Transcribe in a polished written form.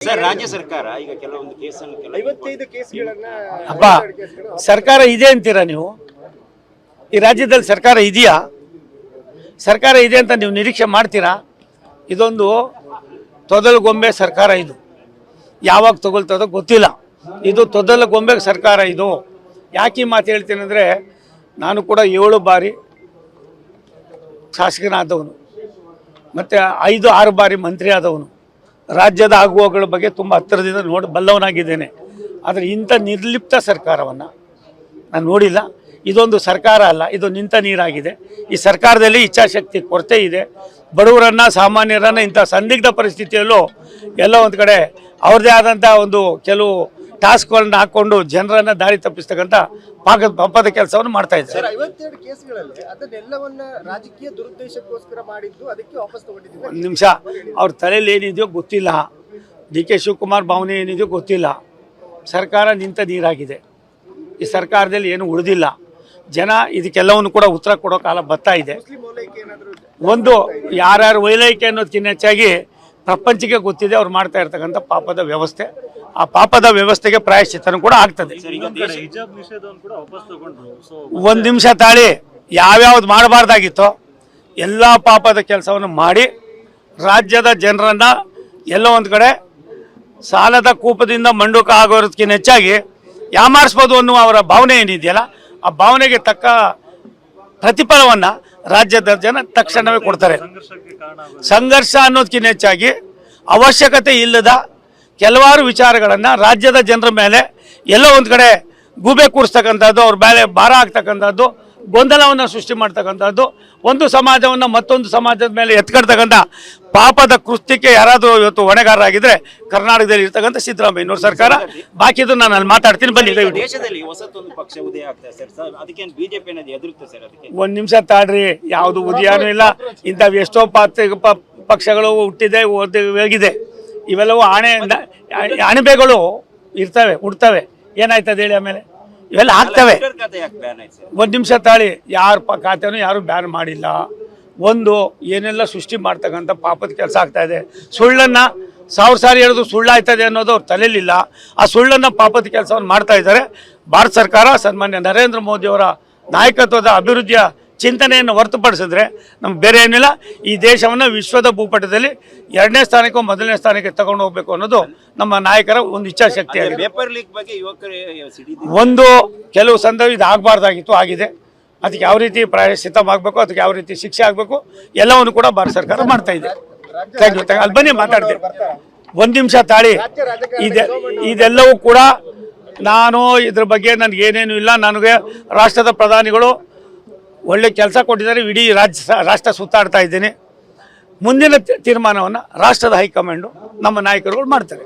Sir ರಾಜ್ಯ ಸರ್ಕಾರ ಈಗ ಕೆಲವೊಂದು ಕೇಸನ್ನು 55 ಕೇಸ್ಗಳನ್ನ ಅಪ್ಪ ಸರ್ಕಾರ ಇದೆ ಅಂತೀರಾ ನೀವು? ಈ ರಾಜ್ಯದಲ್ಲಿ ಸರ್ಕಾರ ಇದೆಯಾ? ಸರ್ಕಾರ ಇದೆ ಅಂತ ನೀವು ನಿರೀಕ್ಷೆ ಮಾಡ್ತೀರಾ? ಇದೊಂದು ತೊದಲು ಗೊಂಬೆ ಸರ್ಕಾರ. ಇದು ಯಾವಾಗ ತಗೊಳ್ತದೋ ಗೊತ್ತಿಲ್ಲ. ಇದು ತೊದಲು ಗೊಂಬೆ ಸರ್ಕಾರ. ಇದು ಯಾಕೆ ಈ ಮಾತು ಹೇಳ್ತೀನಿ ಅಂದರೆ, ನಾನು ಕೂಡ 7 ಬಾರಿ ಶಾಸಕನಾದವನು, ಮತ್ತು 5-6 ಬಾರಿ ಮಂತ್ರಿ ಆದವನು. ರಾಜ್ಯದ ಆಗುವಗಳ ಬಗ್ಗೆ ತುಂಬ ಹತ್ತಿರದಿಂದ ಬಲ್ಲವನಾಗಿದ್ದೇನೆ. ಆದರೆ ಇಂಥ ನಿರ್ಲಿಪ್ತ ಸರ್ಕಾರವನ್ನು ನಾನು ನೋಡಿಲ್ಲ. ಇದೊಂದು ಸರ್ಕಾರ ಅಲ್ಲ, ಇದು ನಿಂತ ನೀರಾಗಿದೆ. ಈ ಸರ್ಕಾರದಲ್ಲಿ ಇಚ್ಛಾಶಕ್ತಿ ಕೊರತೆ ಇದೆ. ಬಡವರನ್ನು, ಸಾಮಾನ್ಯರನ್ನು ಇಂಥ ಸಂದಿಗ್ಧ ಪರಿಸ್ಥಿತಿಯಲ್ಲೂ ಎಲ್ಲೋ ಒಂದು ಕಡೆ ಅವ್ರದ್ದೇ ಆದಂಥ ಒಂದು ಕೆಲವು ಟಾಸ್ಕ್ಗಳನ್ನ ಹಾಕ್ಕೊಂಡು ಜನರನ್ನು ದಾರಿ ತಪ್ಪಿಸ್ತಕ್ಕಂಥ ಪಾಪದ ಕೆಲಸವನ್ನು ಮಾಡ್ತಾ ಇದ್ದಾರೆ. 52 ಕೇಸ್ಗಳಲ್ಲಿ ಅದನ್ನೆಲ್ಲವನ್ನ ರಾಜಕೀಯ ದುರುದ್ದೇಶಕ್ಕೋಸ್ಕರ ಮಾಡಿದ್ದು, ಅದಕ್ಕೆ ವಾಪಸ್ ತಗೊಂಡಿದ್ದೀವಿ. ಒಂದು ನಿಮಿಷ, ಅವ್ರ ತಲೆಯಲ್ಲಿ ಏನಿದೆಯೋ ಗೊತ್ತಿಲ್ಲ. DK ಶಿವಕುಮಾರ್ ಭಾವನೆ ಏನಿದೆಯೋ ಗೊತ್ತಿಲ್ಲ. ಸರ್ಕಾರ ನಿಂತ ನೀರಾಗಿದೆ. ಈ ಸರ್ಕಾರದಲ್ಲಿ ಏನು ಉಳಿದಿಲ್ಲ. ಜನ ಇದಕ್ಕೆಲ್ಲವನ್ನು ಕೂಡ ಉತ್ತರ ಕೊಡೋ ಕಾಲ ಬರ್ತಾ ಇದೆ. ಒಂದು ಯಾರ್ಯಾರು ವೈಲೈಕೆ ಅನ್ನೋದಕ್ಕಿಂತ ಹೆಚ್ಚಾಗಿ ಪ್ರಪಂಚಕ್ಕೆ ಗೊತ್ತಿದೆ ಅವ್ರು ಮಾಡ್ತಾ ಇರ್ತಕ್ಕಂಥ ಪಾಪದ ವ್ಯವಸ್ಥೆ. ಆ ಪಾಪದ ವ್ಯವಸ್ಥೆಗೆ ಪ್ರಾಯಶ್ಚಿತ್ತನೂ ಕೂಡ ಆಗ್ತದೆ. ಒಂದು ನಿಮಿಷ ತಾಳಿ, ಯಾವ್ಯಾವ್ದು ಮಾಡಬಾರ್ದಾಗಿತ್ತೋ ಎಲ್ಲ ಪಾಪದ ಕೆಲಸವನ್ನು ಮಾಡಿ ರಾಜ್ಯದ ಜನರನ್ನು ಎಲ್ಲೋ ಒಂದು ಕಡೆ ಸಾಲದ ಕೂಪದಿಂದ ಮಂಡುಕ ಆಗೋದಕ್ಕಿಂತ ಹೆಚ್ಚಾಗಿ ಯಾಮಾರಿಸ್ಬೋದು ಅನ್ನುವ ಅವರ ಭಾವನೆ ಏನಿದೆಯಲ್ಲ, ಆ ಭಾವನೆಗೆ ತಕ್ಕ ಪ್ರತಿಫಲವನ್ನು ರಾಜ್ಯದ ಜನ ತಕ್ಷಣವೇ ಕೊಡ್ತಾರೆ. ಸಂಘರ್ಷ ಅನ್ನೋದಕ್ಕಿಂತ ಹೆಚ್ಚಾಗಿ ಅವಶ್ಯಕತೆ ಇಲ್ಲದ ಕೆಲವಾರು ವಿಚಾರಗಳನ್ನು ರಾಜ್ಯದ ಜನರ ಮೇಲೆ ಎಲ್ಲೋ ಒಂದು ಕಡೆ ಗೂಬೆ ಕೂರಿಸ್ತಕ್ಕಂಥದ್ದು, ಅವ್ರ ಮೇಲೆ ಭಾರ ಆಗ್ತಕ್ಕಂಥದ್ದು, ಗೊಂದಲವನ್ನು ಸೃಷ್ಟಿ ಮಾಡ್ತಕ್ಕಂಥದ್ದು, ಒಂದು ಸಮಾಜವನ್ನು ಮತ್ತೊಂದು ಸಮಾಜದ ಮೇಲೆ ಎತ್ಕೊಳ್ತಕ್ಕಂಥ ಪಾಪದ ಕೃತ್ಯಕ್ಕೆ ಯಾರಾದರೂ ಇವತ್ತು ಹೊಣೆಗಾರರಾಗಿದ್ದರೆ ಕರ್ನಾಟಕದಲ್ಲಿ ಇರ್ತಕ್ಕಂಥ ಸಿದ್ದರಾಮಯ್ಯನವ್ರ ಸರ್ಕಾರ. ಬಾಕಿದು ನಾನು ಅಲ್ಲಿ ಮಾತಾಡ್ತೀನಿ, ಬನ್ನಿ. ದೇಶದಲ್ಲಿ ಹೊಸತೊಂದು ಪಕ್ಷ ಉದಯ ಆಗ್ತದೆ ಸರ್, ಅದಕ್ಕೆ ಬಿಜೆಪಿ ಅನ್ನೋದು ಎದುರುತ್ತೆ ಸರ್. ಅದಕ್ಕೆ ಒಂದು ನಿಮಿಷ ತಾಡ್ರಿ, ಯಾವುದು ಉದಯನೂ ಇಲ್ಲ. ಇಂಥವು ಎಷ್ಟೋ ಪಕ್ಷಗಳು ಹುಟ್ಟಿದೆ, ಹೋಗಿದೆ. ಇವೆಲ್ಲವೂ ಅಣಬೆಗಳು ಇರ್ತವೆ, ಹುಡ್ತವೆ. ಏನಾಯ್ತದೆ ಹೇಳಿ ಆಮೇಲೆ? ಇವೆಲ್ಲ ಆಗ್ತವೆ. ಒಂದು ನಿಮಿಷ ತಾಳಿ, ಯಾರ ಖಾತೆನೂ ಯಾರು ಬ್ಯಾನ್ ಮಾಡಿಲ್ಲ. ಒಂದು ಏನೆಲ್ಲ ಸೃಷ್ಟಿ ಮಾಡ್ತಕ್ಕಂಥ ಪಾಪದ ಕೆಲಸ ಆಗ್ತಾ ಇದೆ. ಸುಳ್ಳನ್ನು 1000 ಸಾರಿ ಹೇಳೋದು ಸುಳ್ಳಾಯ್ತದೆ ಅನ್ನೋದು ಅವ್ರ ತಲೆಯಲ್ಲಿಲ್ಲ. ಆ ಸುಳ್ಳನ್ನು ಪಾಪದ ಕೆಲಸವನ್ನು ಮಾಡ್ತಾ ಇದ್ದಾರೆ. ಭಾರತ ಸರ್ಕಾರ ಸನ್ಮಾನ್ಯ ನರೇಂದ್ರ ಮೋದಿಯವರ ನಾಯಕತ್ವದ ಅಭಿವೃದ್ಧಿಯ ಚಿಂತನೆಯನ್ನು ಹೊರತುಪಡಿಸಿದ್ರೆ ನಮ್ಗೆ ಬೇರೆ ಏನಿಲ್ಲ. ಈ ದೇಶವನ್ನು ವಿಶ್ವದ ಭೂಪಟದಲ್ಲಿ 2ನೇ ಸ್ಥಾನಕ್ಕೂ 1ನೇ ಸ್ಥಾನಕ್ಕೆ ತಗೊಂಡು ಹೋಗ್ಬೇಕು ಅನ್ನೋದು ನಮ್ಮ ನಾಯಕರ ಒಂದು ಇಚ್ಛಾಶಕ್ತಿ ಆಗಿದೆ. ಪೇಪರ್ ಲೀಕ್ ಬಗ್ಗೆ ಒಂದು ಕೆಲವು ಸಂದರ್ಭ ಇದು ಆಗಬಾರ್ದಾಗಿತ್ತು, ಆಗಿದೆ. ಅದಕ್ಕೆ ಯಾವ ರೀತಿ ಪ್ರಾಯಶ್ಚಿತ್ತವಾಗಬೇಕು, ಅದಕ್ಕೆ ಯಾವ ರೀತಿ ಶಿಕ್ಷೆ ಆಗಬೇಕು, ಎಲ್ಲವನ್ನು ಕೂಡ ಭಾರತ ಸರ್ಕಾರ ಮಾಡ್ತಾ ಇದೆ. ಅಲ್ಲಿ ಬನ್ನಿ ಮಾತಾಡ್ತೀನಿ. ಒಂದು ನಿಮಿಷ ತಾಳಿ. ಇದೆಲ್ಲವೂ ಕೂಡ ನಾನು ಇದ್ರ ಬಗ್ಗೆ ನನಗೇನೇನು ಇಲ್ಲ. ನನಗೆ ರಾಷ್ಟ್ರದ ಪ್ರಧಾನಿಗಳು ಒಳ್ಳೆ ಕೆಲಸ ಕೊಟ್ಟಿದ್ದಾರೆ. ಇಡೀ ರಾಷ್ಟ್ರ ಸುತ್ತಾಡ್ತಾ ಇದ್ದೀನಿ. ಮುಂದಿನ ತೀರ್ಮಾನವನ್ನು ರಾಷ್ಟ್ರದ ಹೈಕಮಾಂಡು ನಮ್ಮ ನಾಯಕರುಗಳು ಮಾಡ್ತಾರೆ.